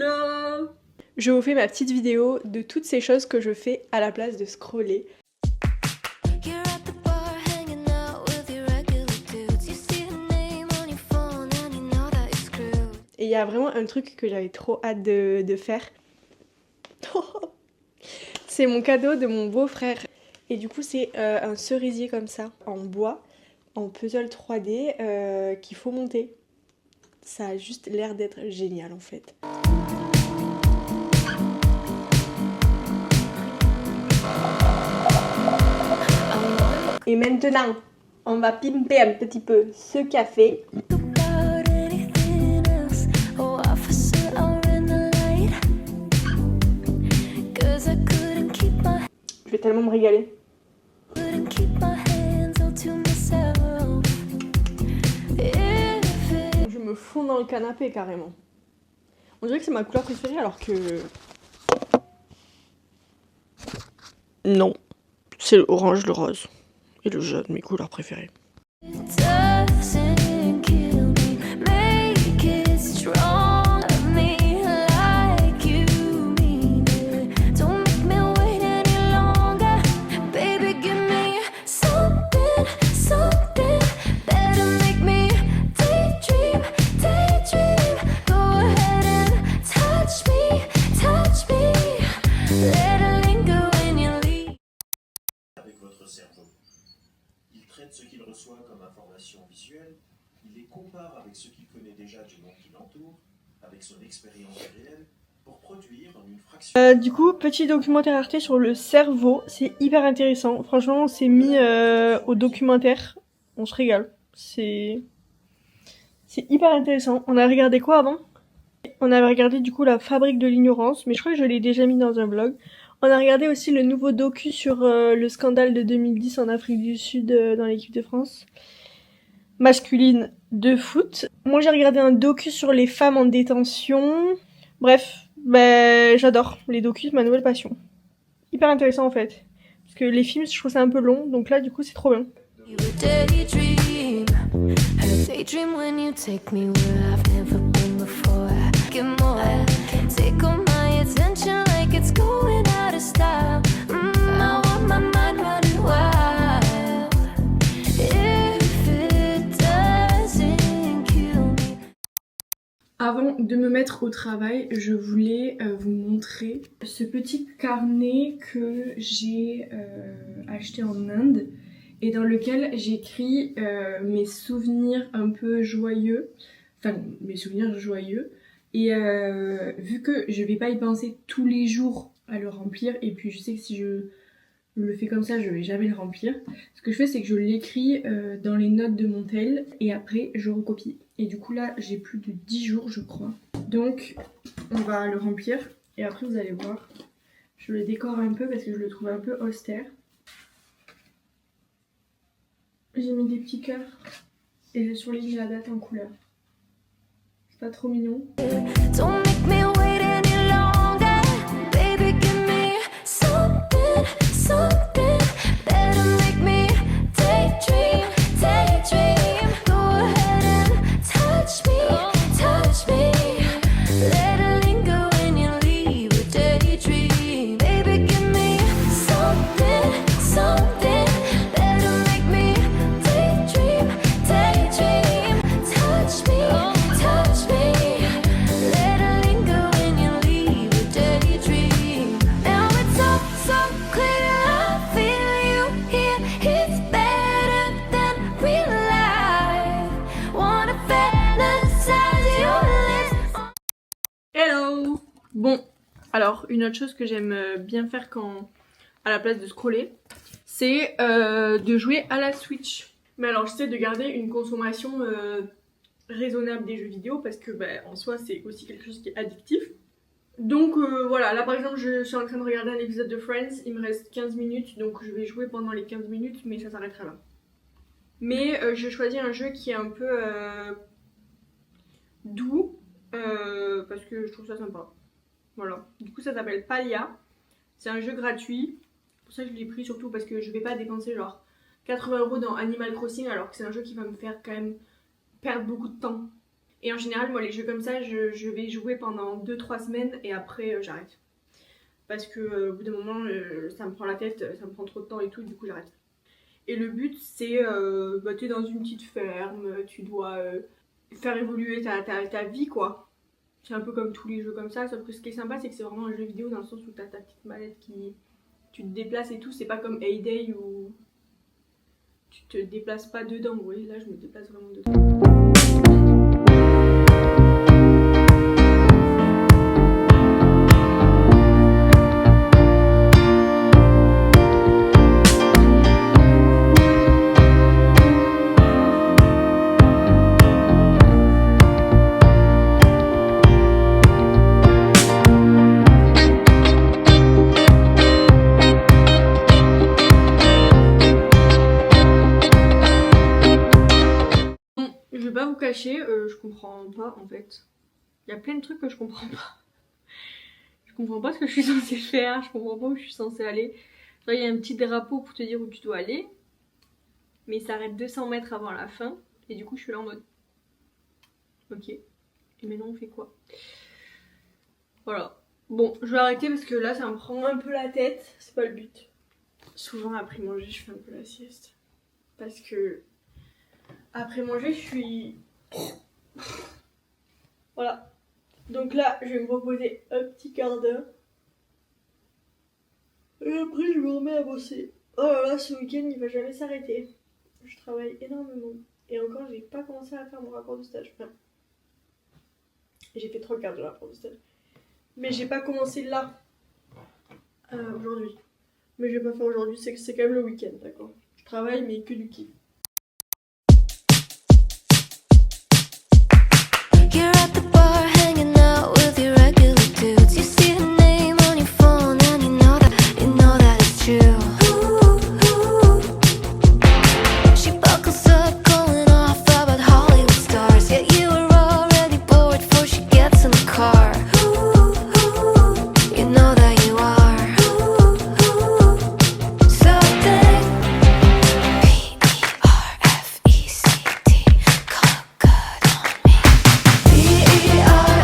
Hello! Je vous fais ma petite vidéo de toutes ces choses que je fais à la place de scroller. Et il y a vraiment un truc que j'avais trop hâte de faire. C'est mon cadeau de mon beau-frère. Et du coup c'est un cerisier comme ça, en bois, en puzzle 3D qu'il faut monter. Ça a juste l'air d'être génial en fait. Et maintenant, on va pimper un petit peu ce café. Je vais tellement me régaler. Je me fonds dans le canapé carrément. On dirait que c'est ma couleur préférée alors que... Non, c'est le orange, le rose et le jaune, mes couleurs préférées. Ce qu'il reçoit comme information visuelle, il les compare avec ce qu'il connaît déjà du monde qui l'entoure, avec son expérience réelle, pour produire en une fraction... Du coup, petit documentaire Arte sur le cerveau, c'est hyper intéressant. Franchement, on s'est mis au documentaire, on se régale. C'est hyper intéressant. On a regardé quoi avant? On avait regardé du coup La Fabrique de l'ignorance, mais je crois que je l'ai déjà mis dans un vlog. On a regardé aussi le nouveau docu sur le scandale de 2010 en Afrique du Sud dans l'équipe de France masculine de foot. Moi j'ai regardé un docu sur les femmes en détention. Bref, j'adore les docus, c'est ma nouvelle passion. Hyper intéressant en fait. Parce que les films je trouve ça un peu long, donc là du coup c'est trop bien. Avant de me mettre au travail, je voulais vous montrer ce petit carnet que j'ai acheté en Inde et dans lequel j'écris mes souvenirs un peu joyeux, enfin mes souvenirs joyeux. Et vu que je vais pas y penser tous les jours à le remplir, et puis je sais que si je le fais comme ça, je vais jamais le remplir. Ce que je fais, c'est que je l'écris dans les notes de mon tel et après je recopie. Et du coup là, j'ai plus de 10 jours je crois. Donc on va le remplir et après vous allez voir. Je le décore un peu parce que je le trouve un peu austère. J'ai mis des petits cœurs et je surligne la date en couleur. C'est pas trop mignon. Hello! Bon, alors une autre chose que j'aime bien faire quand à la place de scroller, c'est de jouer à la Switch. Mais alors j'essaie de garder une consommation raisonnable des jeux vidéo parce que en soi c'est aussi quelque chose qui est addictif. Donc voilà, là par exemple je suis en train de regarder un épisode de Friends, il me reste 15 minutes donc je vais jouer pendant les 15 minutes mais ça s'arrêtera là. Mais je choisis un jeu qui est un peu doux parce que je trouve ça sympa. Voilà, du coup ça s'appelle Palia, c'est un jeu gratuit, pour ça que je l'ai pris surtout parce que je vais pas dépenser genre 80 € dans Animal Crossing alors que c'est un jeu qui va me faire quand même perdre beaucoup de temps. Et en général, moi, les jeux comme ça, je vais jouer pendant 2-3 semaines et après, j'arrête. Parce que au bout d'un moment, ça me prend la tête, ça me prend trop de temps et tout, du coup, j'arrête. Et le but, c'est, bah, t'es dans une petite ferme, tu dois faire évoluer ta vie, quoi. C'est un peu comme tous les jeux comme ça, sauf que ce qui est sympa, c'est que c'est vraiment un jeu vidéo dans le sens où t'as ta petite mallette qui... Tu te déplaces et tout, c'est pas comme Hay-Day où tu te déplaces pas dedans. Vous voyez, là, je me déplace vraiment dedans. Je vais pas vous cacher, je comprends pas en fait. Il y a plein de trucs que je comprends pas. Je comprends pas ce que je suis censée faire, je comprends pas où je suis censée aller. Genre, il y a un petit drapeau pour te dire où tu dois aller, mais il s'arrête 200 mètres avant la fin, et du coup je suis là en mode ok, et maintenant on fait quoi? Voilà. Bon, je vais arrêter parce que là ça me prend un peu la tête, c'est pas le but. Souvent après manger je fais un peu la sieste. Parce que après manger je suis... Voilà. Donc là je vais me reposer un petit quart d'heure. Et après je me remets à bosser. Oh là là, ce week-end il va jamais s'arrêter. Je travaille énormément. Et encore j'ai pas commencé à faire mon rapport de stage. Enfin, j'ai fait 3 quarts de rapport de stage. Mais j'ai pas commencé là. Aujourd'hui. Mais je vais pas faire aujourd'hui, c'est quand même le week-end, d'accord. Je travaille mais que du kiff. You're at the bar hanging out with your regular dudes. You see her name on your phone and you know that it's true. She buckles up going off about Hollywood stars. Yet you are already bored before she gets in the car. You know that you are. So think P-E-R-F-E-C-T. Come look good on me. P-E-R-F-E-C-T.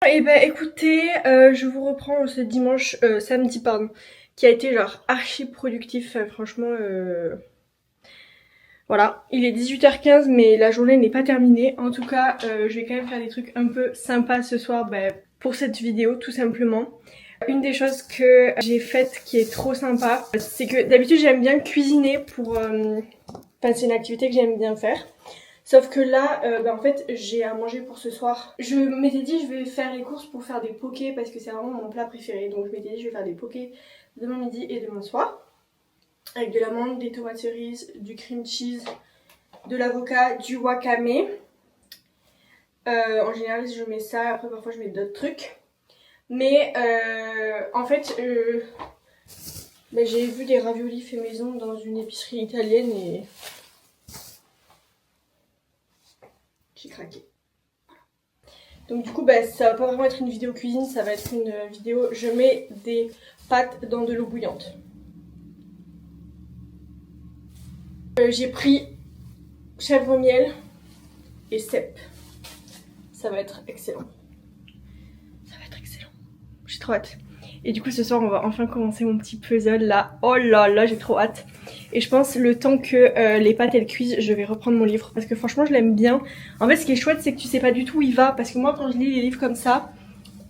Et bah écoutez, je vous reprends ce dimanche, samedi pardon, qui a été genre archi productif, franchement voilà, il est 18h15 mais la journée n'est pas terminée. En tout cas, je vais quand même faire des trucs un peu sympas ce soir pour cette vidéo tout simplement. Une des choses que j'ai faites qui est trop sympa, c'est que d'habitude j'aime bien cuisiner pour... Enfin c'est une activité que j'aime bien faire. Sauf que là, en fait, j'ai à manger pour ce soir. Je m'étais dit je vais faire les courses pour faire des pokés parce que c'est vraiment mon plat préféré. Donc je m'étais dit je vais faire des pokés demain midi et demain soir. Avec de l'amande, des tomates cerises, du cream cheese, de l'avocat, du wakame. En général je mets ça, après parfois je mets d'autres trucs. Mais en fait, j'ai vu des raviolis faits maison dans une épicerie italienne et... j'ai craqué. Donc du coup ça va pas vraiment être une vidéo cuisine, ça va être une vidéo je mets des pâtes dans de l'eau bouillante. J'ai pris chèvre miel et cèpe. Ça va être excellent. Ça va être excellent. J'ai trop hâte. Et du coup ce soir on va enfin commencer mon petit puzzle là. Oh là là, j'ai trop hâte. Et je pense le temps que les pâtes elles cuisent, je vais reprendre mon livre parce que franchement je l'aime bien. En fait ce qui est chouette c'est que tu sais pas du tout où il va, parce que moi quand je lis les livres comme ça,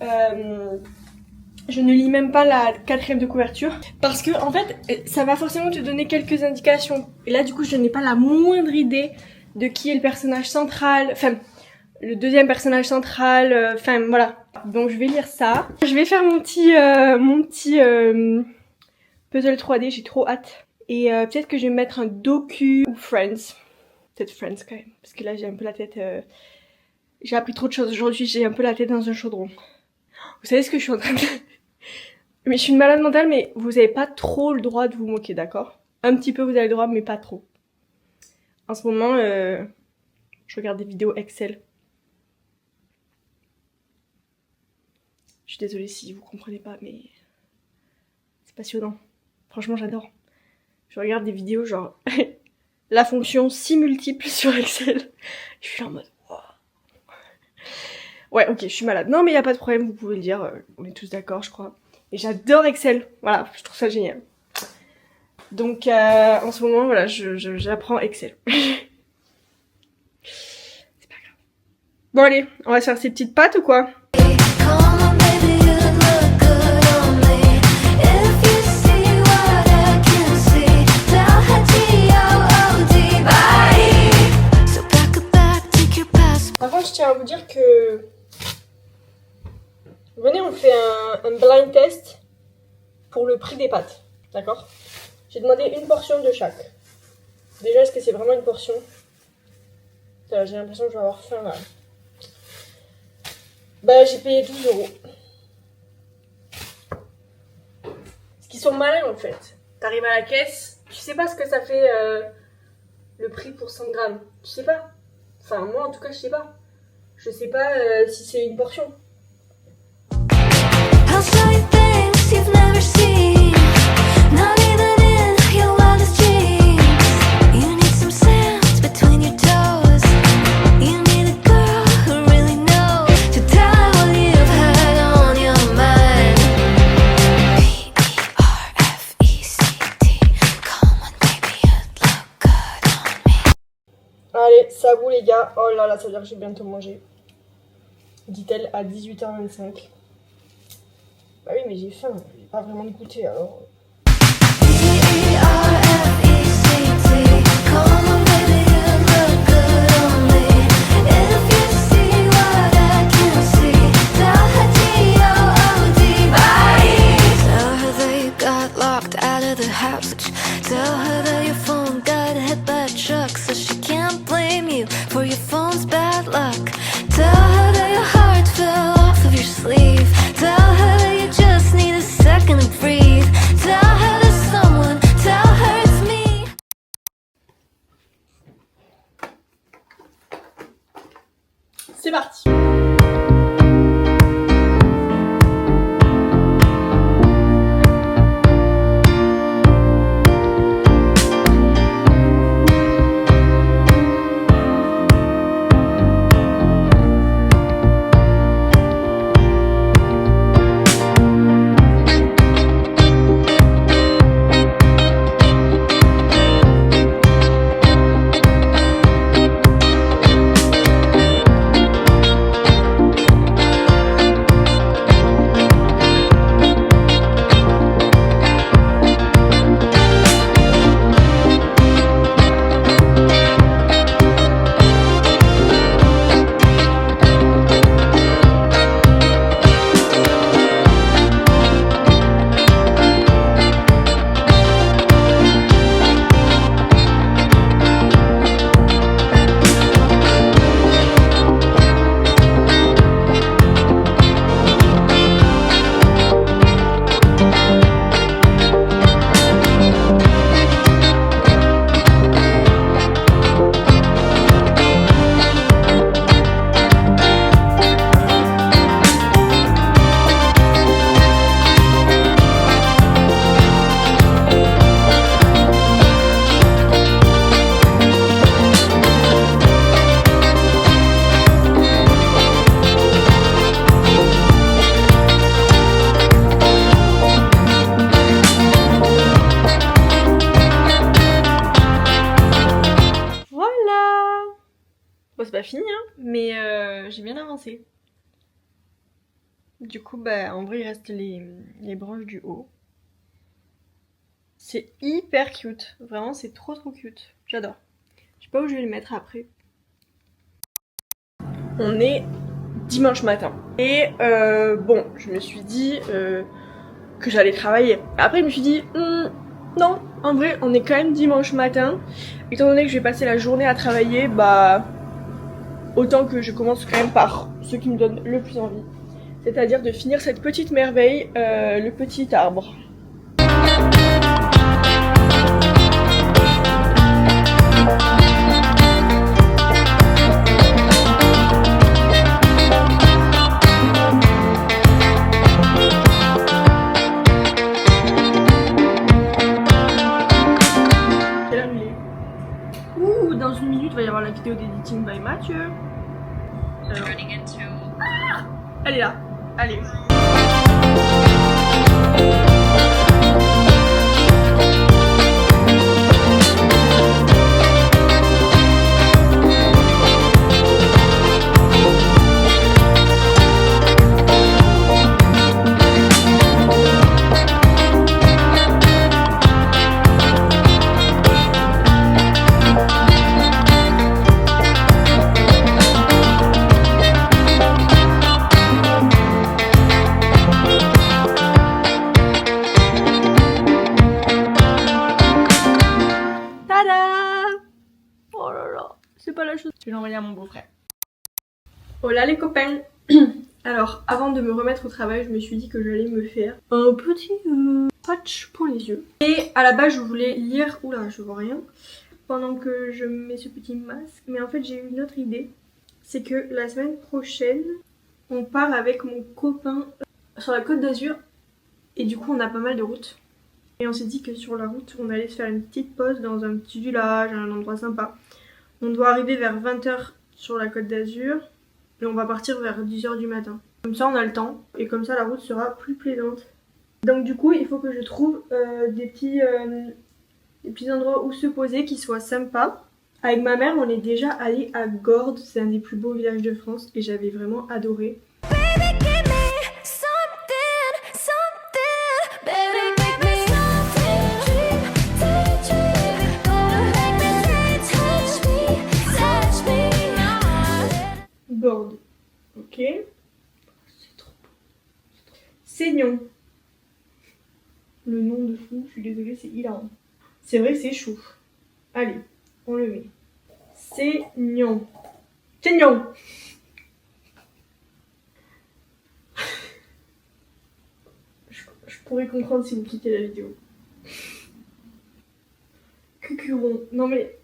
je ne lis même pas la 4e de couverture parce que en fait ça va forcément te donner quelques indications. Et là du coup je n'ai pas la moindre idée de qui est le personnage central, enfin le deuxième personnage central, enfin voilà. Donc je vais lire ça. Je vais faire mon petit puzzle 3D, j'ai trop hâte. Et peut-être que je vais mettre un docu ou Friends. Peut-être Friends quand même, parce que là j'ai un peu la tête... J'ai appris trop de choses aujourd'hui, j'ai un peu la tête dans un chaudron. Vous savez ce que je suis en train de... Mais je suis une malade mentale, mais vous avez pas trop le droit de vous moquer, d'accord? Un petit peu vous avez le droit, mais pas trop. En ce moment, je regarde des vidéos Excel. Je suis désolée si vous comprenez pas, mais c'est passionnant. Franchement, j'adore. Je regarde des vidéos genre la fonction si multiple sur Excel. Je suis là en mode... wow. Ouais, ok, je suis malade. Non, mais y a pas de problème, vous pouvez le dire. On est tous d'accord, je crois. Et j'adore Excel. Voilà, je trouve ça génial. Donc, en ce moment, voilà, j'apprends Excel. C'est pas grave. Bon, allez, on va se faire ces petites pâtes ou quoi? Par contre, je tiens à vous dire que... Venez, on fait un blind test pour le prix des pâtes. D'accord? J'ai demandé une portion de chaque. Déjà, est-ce que c'est vraiment une portion? J'ai l'impression que je vais avoir faim là. Bah, j'ai payé 12 €. Parce qu'ils sont malins en fait. T'arrives à la caisse, tu sais pas ce que ça fait le prix pour 100 grammes. Tu sais pas. Enfin, moi en tout cas, je sais pas. Je sais pas si c'est une portion. I'll show you things you've never seen, not even in your wildest dreams. You need some sand between your toes. You need a girl who really knows to tell what you've had on your mind. P-E-R-F-E-C-T. Come on, baby, you'd look good on me. Allez, ça vous les gars. Oh là là, ça veut dire que j'ai bientôt mangé. Dit-elle à 18h25. Bah oui, mais j'ai faim, j'ai pas vraiment de goûter alors. P-E-R-F-E-C-T. Come on, baby, you look good on me. If you see what I can see, tell her T-O-O-D. Tell her that you got locked out of the house. Tell her that your phone got hit by a truck, so she can't blame you for your phone's bad luck. Tell her that your heart fell off of your sleeve. Tell her that you just need a second to breathe. Tell her there's someone, tell her it's me. C'est parti. Bon, c'est pas fini, hein, mais j'ai bien avancé. Du coup, bah, en vrai, il reste les branches du haut. C'est hyper cute. Vraiment, c'est trop cute. J'adore. Je sais pas où je vais le mettre après. On est dimanche matin. Et bon, je me suis dit que j'allais travailler. Après, je me suis dit, non, en vrai, on est quand même dimanche matin. Étant donné que je vais passer la journée à travailler, bah... autant que je commence quand même par ce qui me donne le plus envie. C'est-à-dire de finir cette petite merveille, le petit arbre. Quelle heure il est ? Ouh, dans une minute, il va y avoir la vidéo d'editing by Mathieu. Elle est là. Allez. Je vais l'envoyer à mon beau-frère. Hola les copains. Alors, avant de me remettre au travail, je me suis dit que j'allais me faire un petit patch pour les yeux. Et à la base, je voulais lire... Oula, je vois rien. Pendant que je mets ce petit masque. Mais en fait, j'ai eu une autre idée. C'est que la semaine prochaine, on part avec mon copain sur la Côte d'Azur. Et du coup, on a pas mal de routes. Et on s'est dit que sur la route, on allait se faire une petite pause dans un petit village, un endroit sympa. On doit arriver vers 20h sur la Côte d'Azur et on va partir vers 10h du matin. Comme ça on a le temps et comme ça la route sera plus plaisante. Donc du coup il faut que je trouve des petits endroits où se poser qui soient sympas. Avec ma mère on est déjà allé à Gordes, c'est un des plus beaux villages de France et j'avais vraiment adoré. Gordes. Ok. C'est trop beau. Seignon. Le nom de fou, je suis désolée, c'est hilarant. C'est vrai que c'est chou. Allez, on le met. Seignon. Seignon. Je pourrais comprendre si vous quittez la vidéo. Cucuron. Non mais...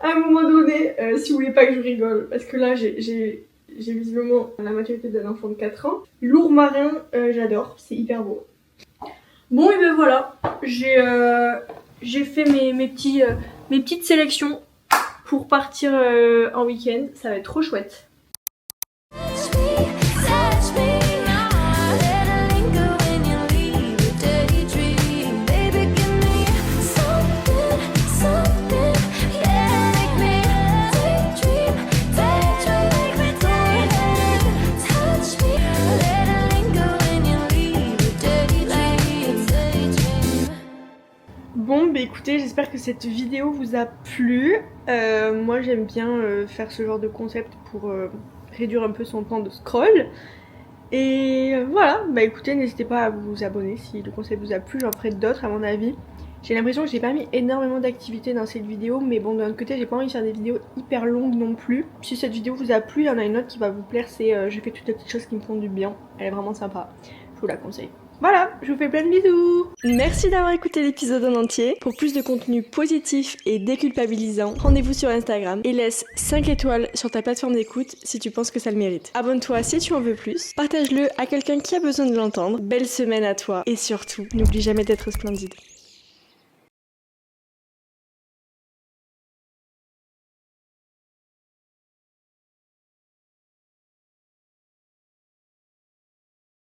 À un moment donné, si vous voulez pas que je rigole, parce que là j'ai visiblement la maturité d'un enfant de 4 ans. Lourd marin, j'adore, c'est hyper beau. Bon et ben voilà, j'ai fait mes petites sélections pour partir en week-end, ça va être trop chouette. Bon bah écoutez, j'espère que cette vidéo vous a plu. Moi j'aime bien faire ce genre de concept pour réduire un peu son temps de scroll. Et voilà, bah écoutez, n'hésitez pas à vous abonner si le concept vous a plu, j'en ferai d'autres à mon avis. J'ai l'impression que j'ai pas mis énormément d'activités dans cette vidéo, mais bon d'un autre côté j'ai pas envie de faire des vidéos hyper longues non plus. Si cette vidéo vous a plu, il y en a une autre qui va vous plaire, c'est je fais toutes les petites choses qui me font du bien. Elle est vraiment sympa, je vous la conseille. Voilà, je vous fais plein de bisous. Merci d'avoir écouté l'épisode en entier. Pour plus de contenu positif et déculpabilisant, rendez-vous sur Instagram et laisse 5 étoiles sur ta plateforme d'écoute si tu penses que ça le mérite. Abonne-toi si tu en veux plus, partage-le à quelqu'un qui a besoin de l'entendre. Belle semaine à toi et surtout, n'oublie jamais d'être splendide.